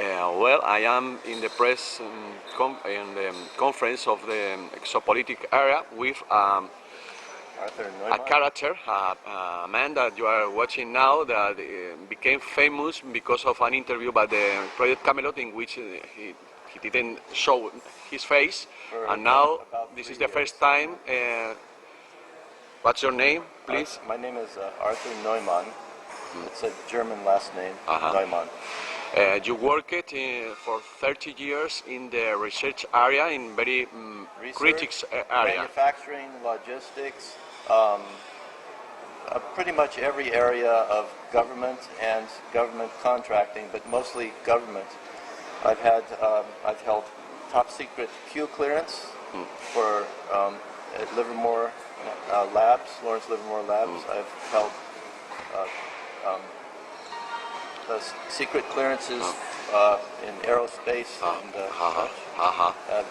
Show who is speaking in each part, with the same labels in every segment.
Speaker 1: Well, I am in the press in the conference of the exopolitical area with a character, a man that you are watching now that became famous because of an interview by the Project Camelot in which he didn't show his face, and now this is the first time. What's your name, please?
Speaker 2: My name is Arthur Neumann. It's a German last name, Neumann.
Speaker 1: You worked for 30 years in the research area, in very critics area.
Speaker 2: Manufacturing, logistics, pretty much every area of government and government contracting, but mostly government. I've held top secret Q clearance for at Livermore Labs, Lawrence Livermore Labs. I've held secret clearances in aerospace, and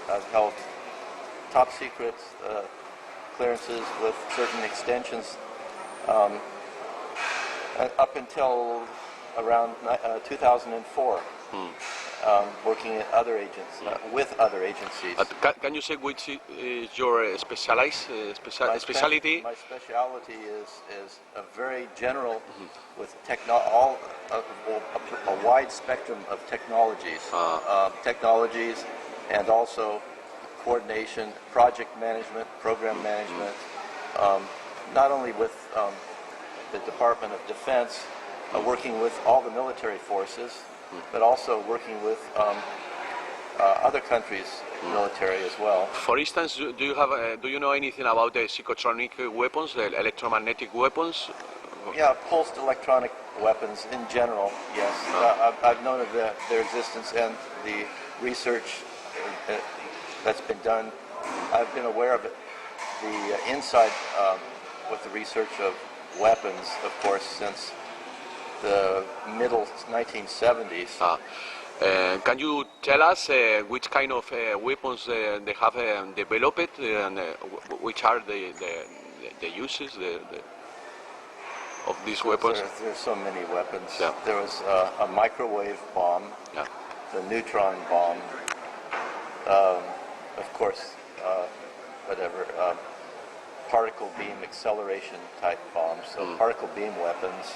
Speaker 2: I've held top secret clearances with certain extensions up until around 2004. Working at other agencies, with other agencies.
Speaker 1: Can you say which is your specialty?
Speaker 2: My specialty is a very general, with a wide spectrum of technologies, and also coordination, project management, program management, not only with the Department of Defense, working with all the military forces, but also working with other countries' military as well.
Speaker 1: For instance, do you know anything about the psychotronic weapons, the electromagnetic weapons?
Speaker 2: Yeah, pulsed electronic weapons in general, yes. I've known of their existence and the research that's been done. I've been aware of it. The inside with the research of weapons, of course, since the middle 1970s.
Speaker 1: Can you tell us which kind of weapons they have developed, and which are the uses of these weapons?
Speaker 2: There's so many weapons.
Speaker 1: Yeah.
Speaker 2: There was a microwave bomb, the neutron bomb, of course, particle beam acceleration type bombs, so particle beam weapons.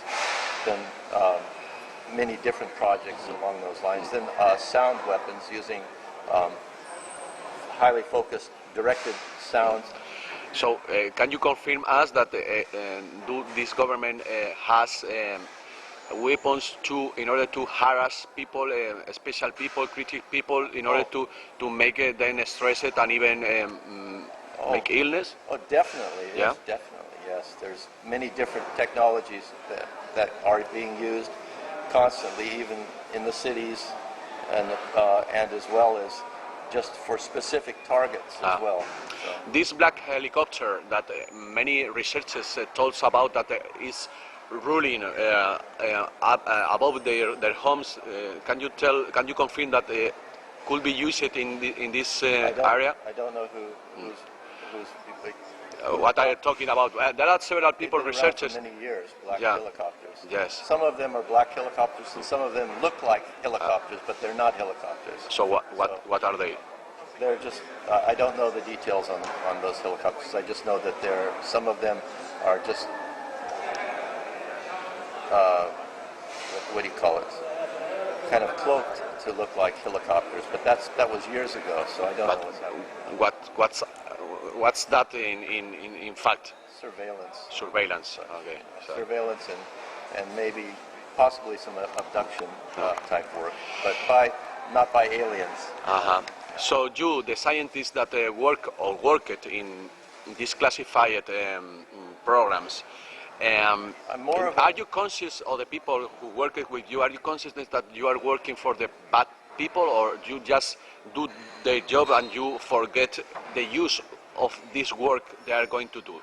Speaker 2: Then many different projects along those lines. Then sound weapons using highly focused, directed sounds.
Speaker 1: So, can you confirm us that this government has weapons in order to harass people, special people, critical people, in order to make them stressed and even make illness?
Speaker 2: Oh, definitely.
Speaker 1: Yeah?
Speaker 2: Yes, definitely, yes. There's many different technologies that are being used constantly, even in the cities, and as well as just for specific targets as well. So.
Speaker 1: This black helicopter that many researchers told us about, that is ruling above their homes. Can you confirm that could be used in this area?
Speaker 2: I don't know who's
Speaker 1: what are you talking about? There are several people, researchers.
Speaker 2: For many years, black helicopters.
Speaker 1: Yes.
Speaker 2: Some of them are black helicopters, and some of them look like helicopters, but they're not helicopters.
Speaker 1: So what are they?
Speaker 2: They're just. I don't know the details on those helicopters. I just know that some of them are just. What do you call it? Kind of cloaked to look like helicopters, but that was years ago, so I don't know what's happening.
Speaker 1: What's that in fact?
Speaker 2: Surveillance.
Speaker 1: Surveillance. Okay. So.
Speaker 2: Surveillance and maybe possibly some abduction type work, but not by aliens.
Speaker 1: So you, the scientists that worked in these classified programs, are you conscious of the people who work with you? Are you conscious that you are working for the bad people, or you just do their job and you forget the use of this work they are going to do?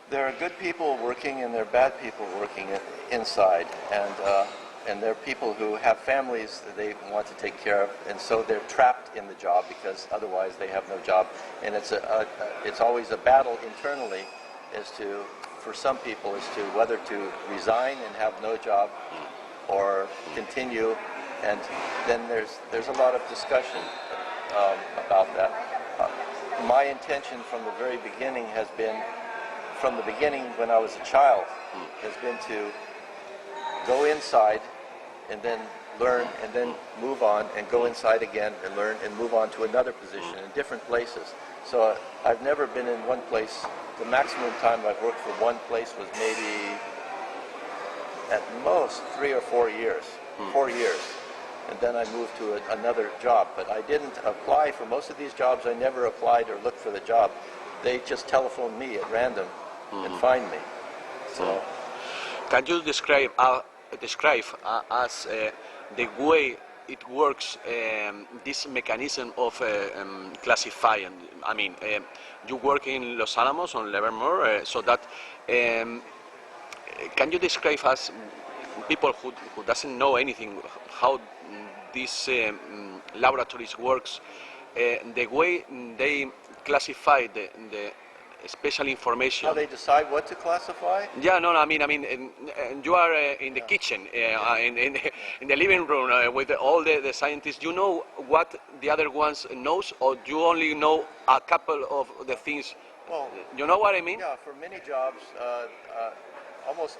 Speaker 2: There are good people working and there are bad people working inside, and there are people who have families that they want to take care of, and so they're trapped in the job because otherwise they have no job. And it's always a battle internally for some people as to whether to resign and have no job or continue And then there's a lot of discussion about that. My intention from the very beginning has been, from the beginning when I was a child, has been to go inside and then learn and then move on and go inside again and learn and move on to another position in different places. So I've never been in one place. The maximum time I've worked for one place was maybe at most 3 or 4 years. 4 years. And then I moved to another job. But I didn't apply for most of these jobs. I never applied or looked for the job. They just telephoned me at random and find me. So,
Speaker 1: can you describe us the way it works, this mechanism of classifying? I mean, you work in Los Alamos on Livermore, so that can you describe us, people who doesn't know anything, how these laboratories works, the way they classify the special information?
Speaker 2: How they decide what to classify?
Speaker 1: Yeah, no, I mean, you are in the kitchen, in the living room with all the scientists. You know what the other ones knows, or you only know a couple of the things?
Speaker 2: Well,
Speaker 1: you know what I mean?
Speaker 2: Yeah, for many jobs, almost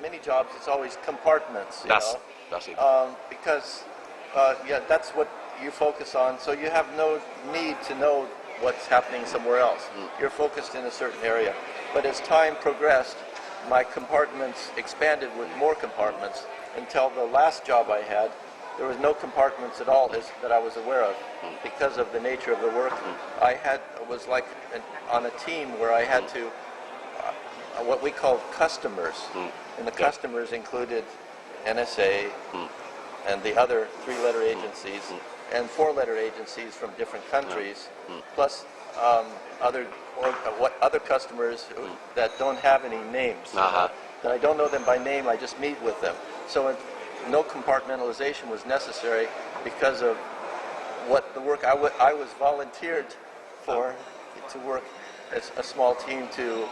Speaker 2: many jobs, it's always compartments.
Speaker 1: That's it.
Speaker 2: Because yeah, that's what you focus on. So you have no need to know what's happening somewhere else. You're focused in a certain area. But as time progressed, my compartments expanded with more compartments until the last job I had, there was no compartments at all that I was aware of because of the nature of the work. I was like on a team where I had to, what we called customers. And the customers included NSA and the other 3-letter agencies and 4-letter agencies from different countries, plus other customers that don't have any names. That I don't know them by name, I just meet with them. So no compartmentalization was necessary because of what the work I was volunteered for, to work as a small team to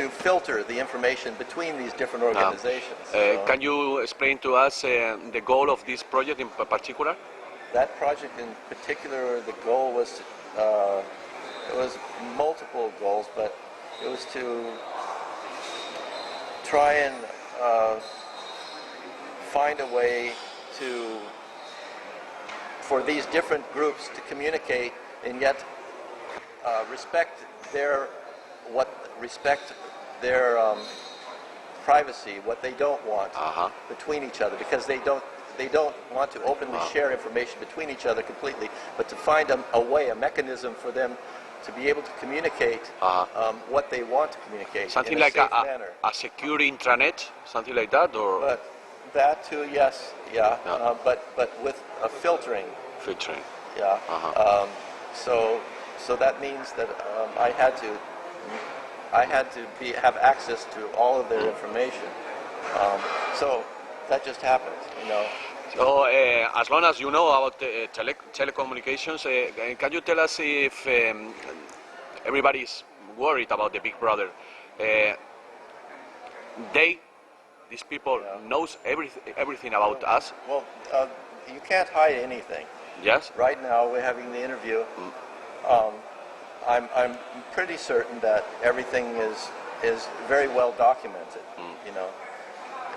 Speaker 2: filter the information between these different organizations.
Speaker 1: Can you explain to us the goal of this project in particular?
Speaker 2: That project in particular, the goal was, it was multiple goals, but it was to try and find a way for these different groups to communicate and yet respect their privacy, what they don't want between each other, because they don't want to openly share information between each other completely, but to find a way, a mechanism for them to be able to communicate what they want to communicate.
Speaker 1: Something
Speaker 2: in a
Speaker 1: like
Speaker 2: safe manner.
Speaker 1: A secure intranet, something like that, or?
Speaker 2: But that too, yes, yeah. But with a filtering.
Speaker 1: Filtering.
Speaker 2: Yeah. So that means that I had to have access to all of their information. So that just happened, you know.
Speaker 1: So as long as you know about telecommunications, can you tell us if everybody's worried about the Big Brother? These people knows everything about us?
Speaker 2: Well, you can't hide anything.
Speaker 1: Yes.
Speaker 2: Right now we're having the interview. I'm pretty certain that everything is very well documented. You know,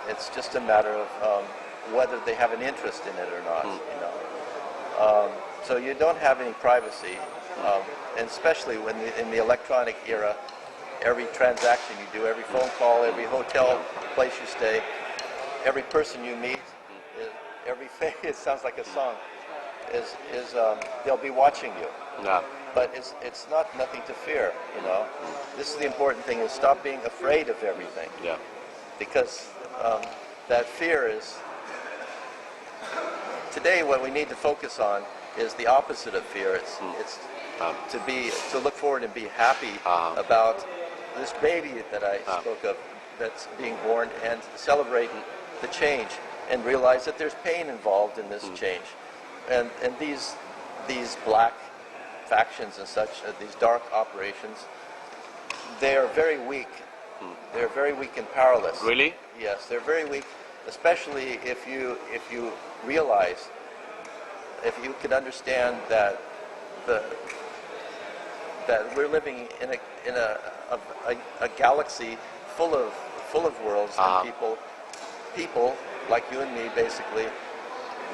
Speaker 2: it's just a matter of whether they have an interest in it or not. You know, so you don't have any privacy, and especially when in the electronic era, every transaction you do, every phone call, every hotel place you stay, every person you meet, every face. It sounds like a song. They'll be watching you.
Speaker 1: Yeah.
Speaker 2: But it's nothing to fear, you know. This is the important thing, is stop being afraid of everything.
Speaker 1: Yeah.
Speaker 2: Because that fear is, today what we need to focus on is the opposite of fear. It's to look forward and be happy about this baby that I spoke of that's being born, and celebrate the change and realize that there's pain involved in this change. And these black factions and such, these dark operations, they are very weak. They're very weak and powerless.
Speaker 1: Really?
Speaker 2: Yes, they're very weak especially if you realize, if you could understand that we're living in a galaxy full of worlds and people like you and me, basically,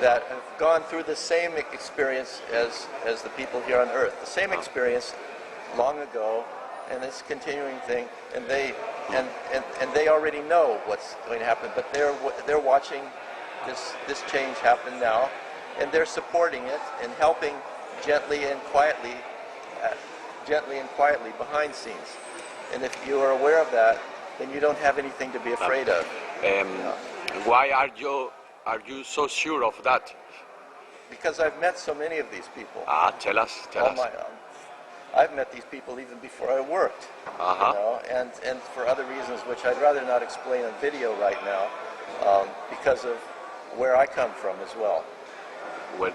Speaker 2: that have gone through the same experience as the people here on Earth, the same experience long ago, and this continuing thing, and they already know what's going to happen, but they're watching this change happen now, and they're supporting it and helping gently and quietly behind scenes. And if you are aware of that, then you don't have anything to be afraid of.
Speaker 1: Why are you so sure of that?
Speaker 2: Because I've met so many of these people.
Speaker 1: Tell us.
Speaker 2: I've met these people even before I worked, you know, and for other reasons which I'd rather not explain on video right now, because of where I come from as well.
Speaker 1: Where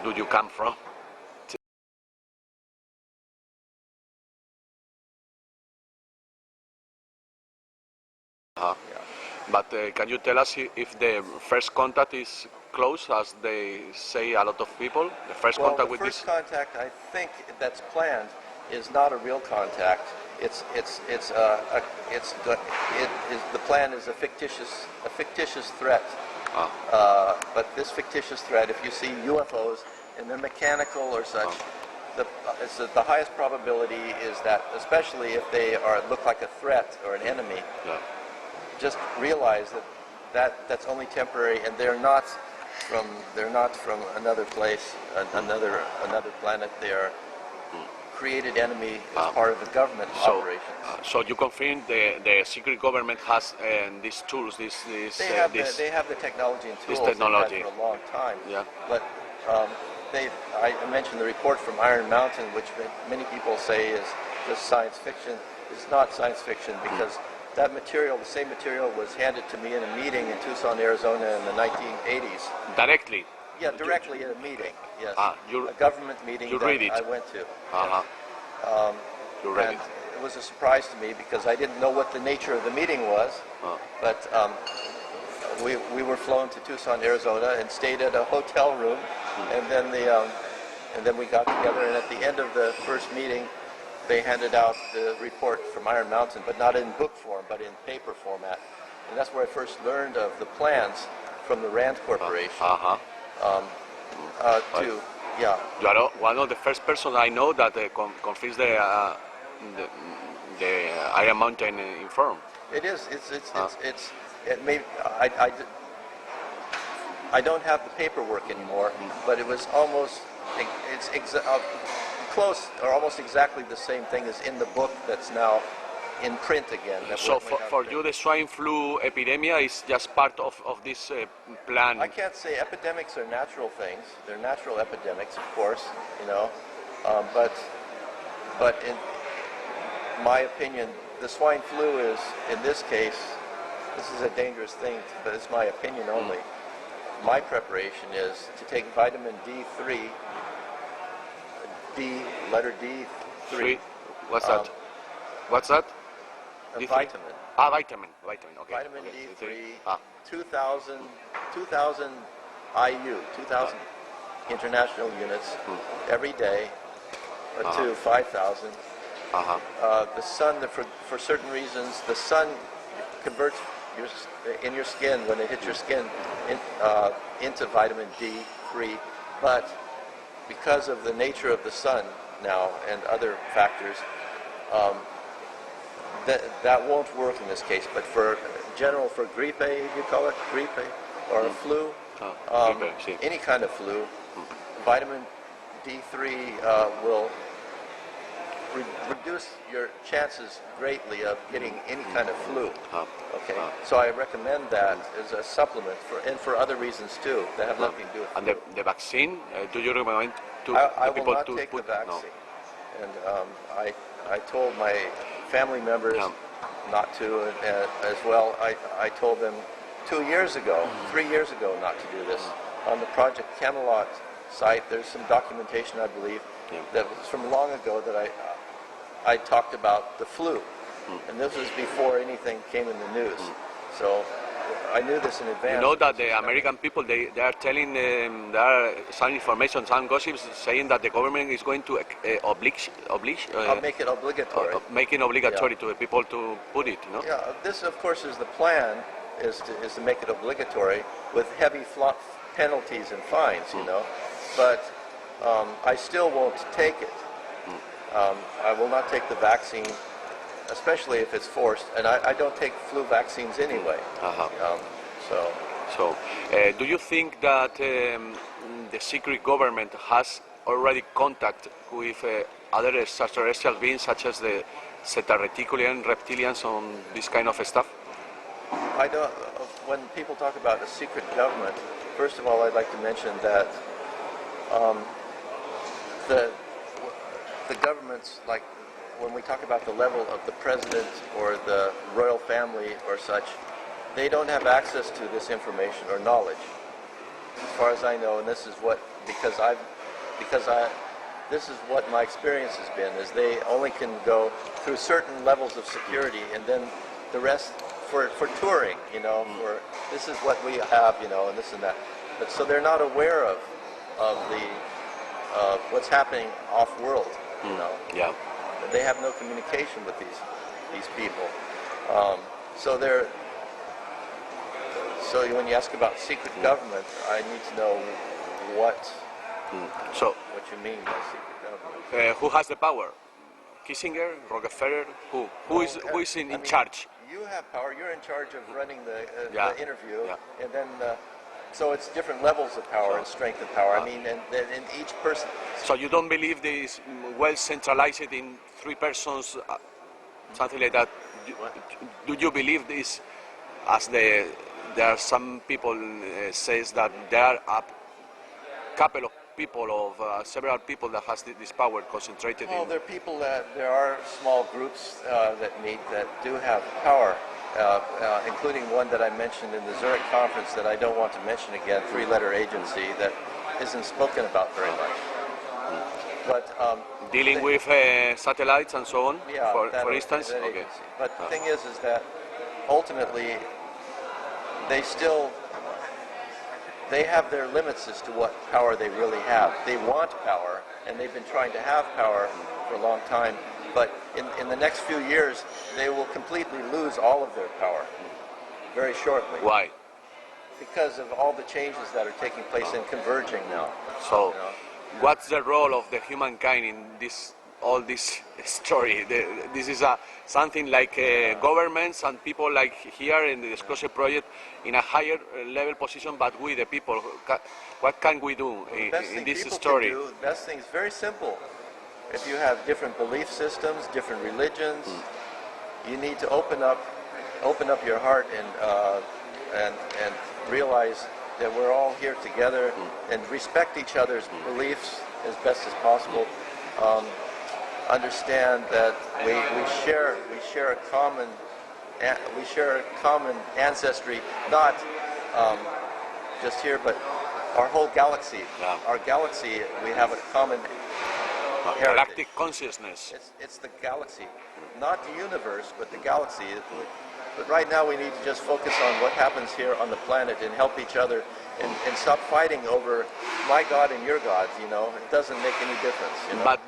Speaker 1: do you come from? But can you tell us if the first contact is close, as they say a lot of people? The first contact with this.
Speaker 2: The first contact, I think, that's planned is not a real contact. The plan is a fictitious threat. But this fictitious threat, if you see UFOs and they're mechanical or such, the highest probability is that, especially if they look like a threat or an enemy. Just realize that's only temporary, and they're not from another place, another planet. They are created enemy as part of the government operations.
Speaker 1: So you confirm the secret government has these tools, they
Speaker 2: have the technology and tools.
Speaker 1: This technology
Speaker 2: they've had for a long time.
Speaker 1: Yeah.
Speaker 2: But I mentioned the report from Iron Mountain, which many people say is just science fiction. It's not science fiction because that material, the same material, was handed to me in a meeting in Tucson, Arizona in the 1980s.
Speaker 1: Directly?
Speaker 2: Yeah, directly in a meeting, yes. A government meeting that I went to.
Speaker 1: You read it.
Speaker 2: It was a surprise to me because I didn't know what the nature of the meeting was. But we were flown to Tucson, Arizona, and stayed at a hotel room. And then we got together, and at the end of the first meeting, they handed out the report from Iron Mountain, but not in book form, but in paper format. And that's where I first learned of the plans from the Rand Corporation.
Speaker 1: You are one of the first persons I know that confirms the Iron Mountain inform.
Speaker 2: It is. I don't have the paperwork anymore, but it was almost. Close or almost exactly the same thing as in the book that's now in print again.
Speaker 1: So for you, the swine flu epidemic is just part of this plan?
Speaker 2: I can't say epidemics are natural things. They're natural epidemics, of course, you know. But in my opinion, the swine flu is, in this case, this is a dangerous thing, but it's my opinion only. My preparation is to take vitamin D3, letter D3.
Speaker 1: What's that? What's that?
Speaker 2: A vitamin.
Speaker 1: Vitamin. Okay.
Speaker 2: Vitamin D3, 2,000 IU, 2,000 international units every day, to 5,000. The sun, for certain reasons, the sun converts in your skin, when it hits your skin, into vitamin D3, but because of the nature of the sun now and other factors, that won't work in this case. But for grippe, you call it grippe, or a flu, any kind of flu, vitamin D3 will reduce your chances greatly of getting any kind of flu. Okay, so I recommend that as a supplement for other reasons too that have nothing to do with flu.
Speaker 1: And the vaccine, do you recommend to
Speaker 2: I will
Speaker 1: people
Speaker 2: not
Speaker 1: to
Speaker 2: take
Speaker 1: put
Speaker 2: the vaccine,
Speaker 1: no.
Speaker 2: and I told my family members not to as well. I told them 2 years ago, 3 years ago, not to do this. On the Project Camelot site, there's some documentation, I believe, that was from long ago that I talked about the flu, and this was before anything came in the news. So I knew this in advance.
Speaker 1: You know that the American people, they are telling, there are some information, some gossips saying that the government is going to
Speaker 2: make it obligatory.
Speaker 1: Making obligatory to the people to put it, you know?
Speaker 2: Yeah, this of course is the plan, is to make it obligatory with heavy penalties and fines, you know. But I still won't take it. I will not take the vaccine, especially if it's forced, and I don't take flu vaccines anyway.
Speaker 1: So, do you think that the secret government has already contact with other extraterrestrial beings, such as the reptilians, on this kind of stuff?
Speaker 2: I don't. When people talk about a secret government, first of all, I'd like to mention that the governments, like when we talk about the level of the president or the royal family or such, they don't have access to this information or knowledge, as far as I know. And this is what this is what my experience has been, is they only can go through certain levels of security, and then the rest for touring, you know, for this is what we have, you know, and this and that. But so they're not aware of the what's happening off-world, you know.
Speaker 1: Yeah.
Speaker 2: They have no communication with these people. So when you ask about secret government, I need to know what you mean by secret government.
Speaker 1: Who has the power? Kissinger, Rockefeller, who is in charge?
Speaker 2: You have power. You're in charge of running the interview, and then so it's different levels of power and strength of power. I mean, and each person.
Speaker 1: So you don't believe this is well centralized in 3 persons, something like that? Do you believe this, as there are some people says that there are a couple of people several people that has this power concentrated in?
Speaker 2: There are small groups that meet that do have power, including one that I mentioned in the Zurich conference that I don't want to mention again, 3-letter agency that isn't spoken about very much. But
Speaker 1: dealing with satellites and so on, for instance?
Speaker 2: Okay. But the thing is that ultimately they have their limits as to what power they really have. They want power, and they've been trying to have power for a long time, but in the next few years, they will completely lose all of their power very shortly.
Speaker 1: Why?
Speaker 2: Because of all the changes that are taking place and converging now.
Speaker 1: So, what's the role of the humankind in all this story? This is something like governments and people like here in the Disclosure Project in a higher level position, but we the people, what can we do in this story?
Speaker 2: The best thing is very simple. If you have different belief systems, different religions, you need to open up your heart and realize that we're all here together and respect each other's beliefs as best as possible. Understand that we share a common ancestry, not just here, but our whole galaxy.
Speaker 1: Yeah.
Speaker 2: Our galaxy, we have a common
Speaker 1: galactic consciousness.
Speaker 2: It's the galaxy, not the universe, but the galaxy. But right now we need to just focus on what happens here on the planet and help each other and stop fighting over my God and your gods, you know. It doesn't make any difference, you know?
Speaker 1: But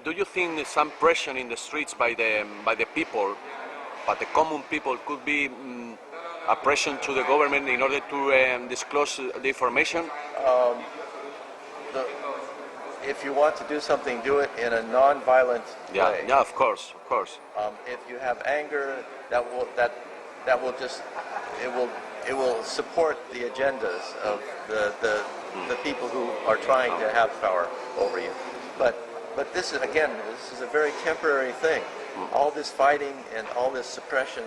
Speaker 1: do you think some pressure in the streets by the people, but the common people, could be a pressure to the government in order to disclose the information?
Speaker 2: If you want to do something, do it in a non-violent way.
Speaker 1: Yeah, of course.
Speaker 2: If you have anger, it will support the agendas of the people who are trying to have power over you. But this is a very temporary thing. All this fighting and all this suppression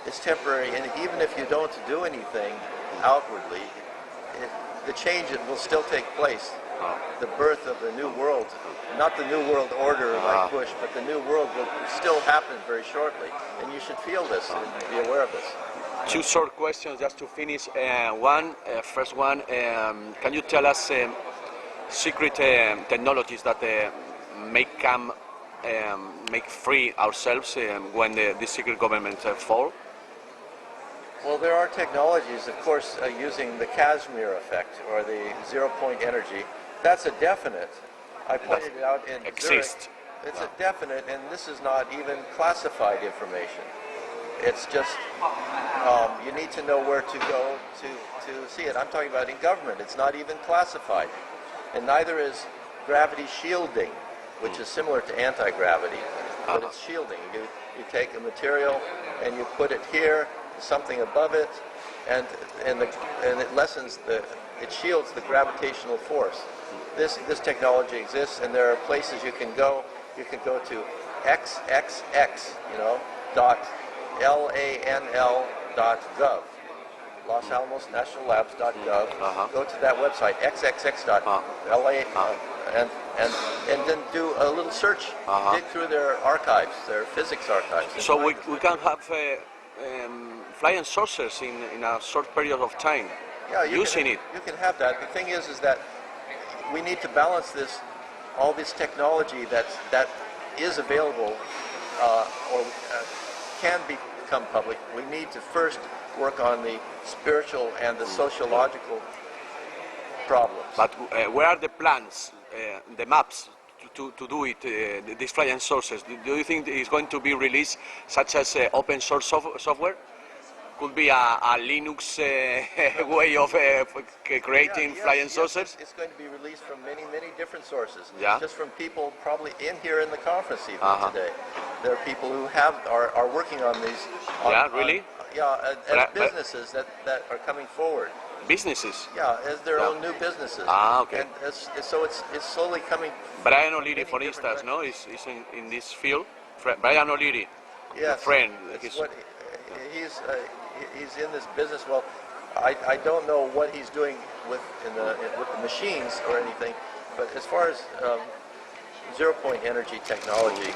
Speaker 2: is temporary, and even if you don't do anything outwardly, the change will still take place. The birth of the new world, not the new world order like Bush, but the new world will still happen very shortly, and you should feel this and be aware of this.
Speaker 1: 2 short questions just to finish. First one, can you tell us secret technologies that make free ourselves when the secret government fall?
Speaker 2: Well, there are technologies, of course, using the Casimir effect or the zero-point energy. That's a definite. I pointed it out in
Speaker 1: Exist.
Speaker 2: Zurich. It's a definite, and this is not even classified information. It's just you need to know where to go to see it. I'm talking about in government. It's not even classified, and neither is gravity shielding, which is similar to anti-gravity, but it's shielding. You take a material and you put it here, something above it, and it lessens it shields the gravitational force. This technology exists, and there are places you can go. You can go to XXX, .lanl.gov, Los Alamos National Labs.gov. Go to that website, xxx.la, and then do a little search. Dig through their archives, their physics archives.
Speaker 1: So we can have flying saucers in a short period of time.
Speaker 2: Yeah,
Speaker 1: using it.
Speaker 2: You can have that. The thing is that we need to balance all this technology that is available or can become public. We need to first work on the spiritual and the sociological problems.
Speaker 1: But where are the plans, the maps to do it, these flying sources? Do you think it's going to be released such as open source software? Could be a Linux way of creating flying sources?
Speaker 2: It's going to be released from many different sources.
Speaker 1: Yeah.
Speaker 2: Just from people probably here in the conference even today. There are people who are working on these.
Speaker 1: Really?
Speaker 2: As businesses that are coming forward.
Speaker 1: Businesses?
Speaker 2: Yeah, as their own new businesses.
Speaker 1: Okay.
Speaker 2: And so it's slowly coming.
Speaker 1: Brian O'Leary, for instance, is in this field. Brian O'Leary, your friend.
Speaker 2: He's in this business. Well, I don't know what he's doing with the machines or anything, but as far as zero-point energy technology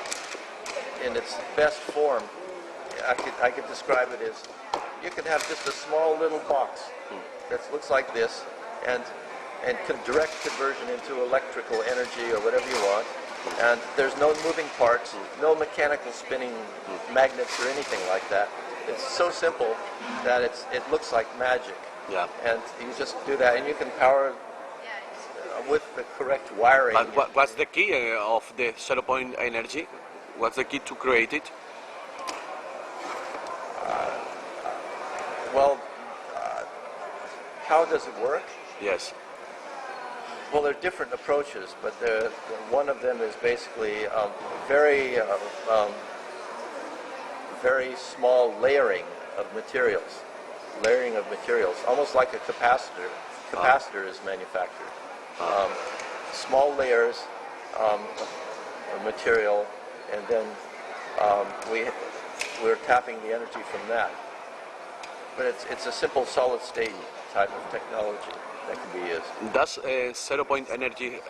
Speaker 2: in its best form, I could describe it as you can have just a small little box that looks like this, and direct conversion into electrical energy or whatever you want, and there's no moving parts, no mechanical spinning magnets or anything like that. It's so simple that it looks like magic.
Speaker 1: Yeah.
Speaker 2: And you just do that, and you can power with the correct wiring.
Speaker 1: But what's the key of the zero-point energy? What's the key to create it?
Speaker 2: How does it work?
Speaker 1: Yes.
Speaker 2: Well, there are different approaches, but one of them is basically very small layering of materials. Almost like a capacitor. Capacitor is manufactured. Small layers of material, and then we're tapping the energy from that. But it's a simple solid-state type of technology that can be used.
Speaker 1: Does zero-point energy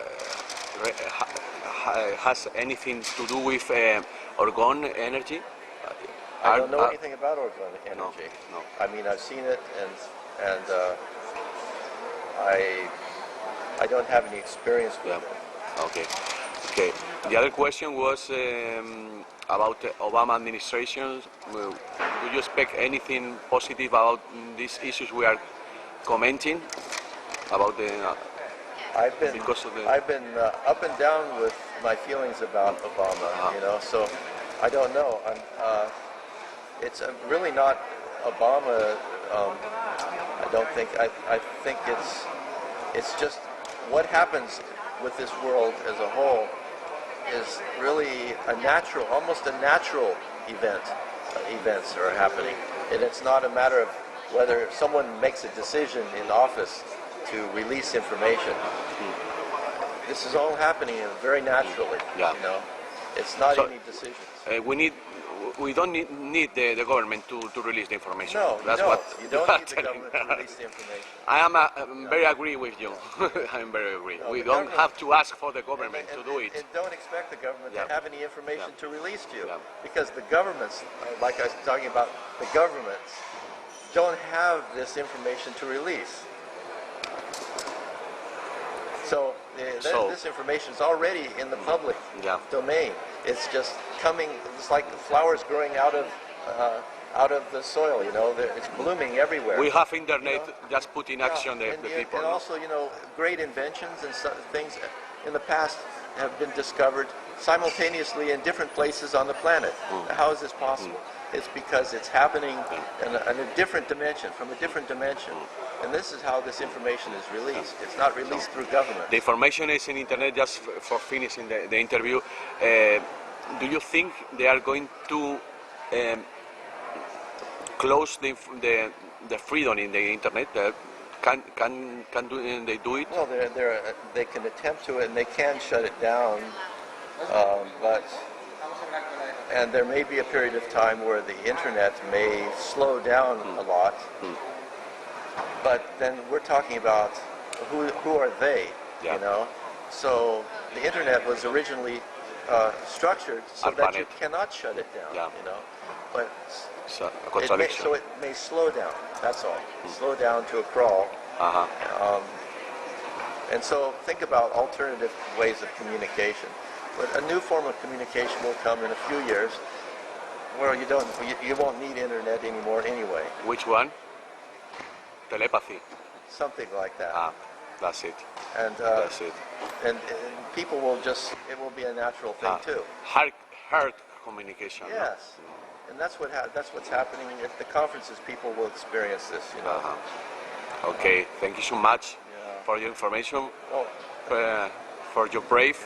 Speaker 1: has anything to do with orgone energy?
Speaker 2: I don't know anything about orgone energy.
Speaker 1: No.
Speaker 2: I mean, I've seen it, and I don't have any experience with it.
Speaker 1: Okay. The other question was about the Obama administration. Do you expect anything positive about these issues we are commenting about the?
Speaker 2: I've been up and down with my feelings about Obama. So I don't know. It's really not Obama. I don't think. I think it's just what happens with this world as a whole is really almost a natural event. Events are happening, and it's not a matter of whether someone makes a decision in office to release information. This is all happening very naturally.
Speaker 1: Yeah.
Speaker 2: It's not any decisions.
Speaker 1: We don't need the government to release the information.
Speaker 2: No,
Speaker 1: That's
Speaker 2: you don't need the government to release the information.
Speaker 1: I am very agree with you. I'm very agree.
Speaker 2: No,
Speaker 1: we don't have to ask for the government to do it.
Speaker 2: And don't expect the government to have any information to release to you.
Speaker 1: Yeah.
Speaker 2: Because the governments, like I was talking about, the governments don't have this information to release. So this information is already in the public domain. It's just coming. It's like flowers growing out of out of the soil. You know, it's blooming everywhere.
Speaker 1: We have internet,
Speaker 2: you know?
Speaker 1: just put in action the people.
Speaker 2: And also, you know, great inventions and things in the past have been discovered simultaneously in different places on the planet. How is this possible? It's because it's happening in a different dimension, from a different dimension. And this is how this information is released. It's not released through government.
Speaker 1: The information is in internet. Just for finishing the interview, do you think they are going to close the freedom in the internet? Can they do it?
Speaker 2: Well, they can attempt to, and they can shut it down, and there may be a period of time where the internet may slow down a lot. But then we're talking about who are they, you know? So the internet was originally structured so that you cannot shut it down, you know? But it may slow down, that's all. Slow down to a crawl. And so think about alternative ways of communication. But a new form of communication will come in a few years where you won't need internet anymore anyway.
Speaker 1: Which one? Telepathy.
Speaker 2: Something like that.
Speaker 1: That's it.
Speaker 2: And
Speaker 1: that's it.
Speaker 2: And people will it will be a natural thing too.
Speaker 1: Heart communication.
Speaker 2: Yes. And that's what's happening at the conferences. People will experience this, you know.
Speaker 1: Okay, thank you so much for your information, for your brave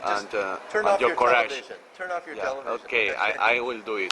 Speaker 1: and
Speaker 2: turn off
Speaker 1: your
Speaker 2: your
Speaker 1: courage.
Speaker 2: television. Turn off your television.
Speaker 1: Okay, I will do it.